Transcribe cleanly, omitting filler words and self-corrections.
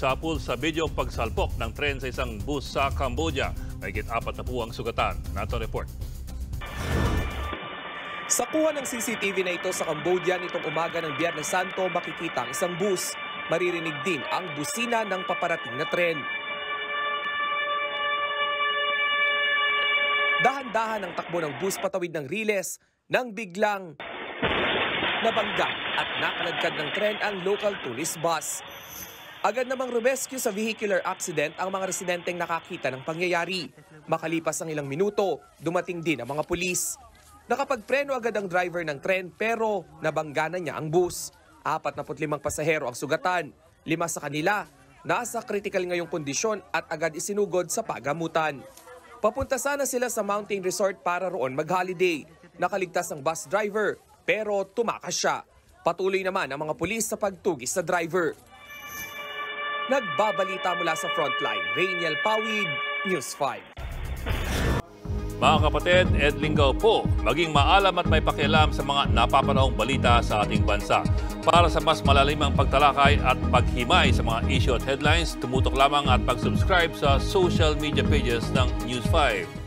Sapul sa bidyong pagsalpok ng tren sa isang bus sa Cambodia. Mahigit 4 na po ang sugatan. Nato report. Sa kuha ng CCTV na ito sa Cambodia nitong umaga ng Biyernes Santo, makikita ang isang bus. Maririnig din ang busina ng paparating na tren. Dahan-dahan ang takbo ng bus patawid ng riles nang biglang nabangga at nakaladkad ng tren ang local tourist bus. Agad namang rescue sa vehicular accident ang mga residenteng nakakita ng pangyayari. Makalipas ang ilang minuto, dumating din ang mga pulis. Nakapagpreno agad ang driver ng tren pero nabangga na niya ang bus. 45 pasahero ang sugatan. 5 sa kanila nasa critical ngayong kondisyon at agad isinugod sa pagamutan. Papunta sana sila sa mountain resort para roon mag-holiday. Nakaligtas ang bus driver pero tumakas siya. Patuloy naman ang mga pulis sa pagtugis sa driver. Nagbabalita mula sa frontline, Rainiel Pawid, News 5. Mga kapatid, Ed Lingaw po, maging maalam at may pakialam sa mga napapanahong balita sa ating bansa. Para sa mas malalimang pagtalakay at paghimay sa mga issue at headlines, tumutok lamang at pag-subscribe sa social media pages ng News 5.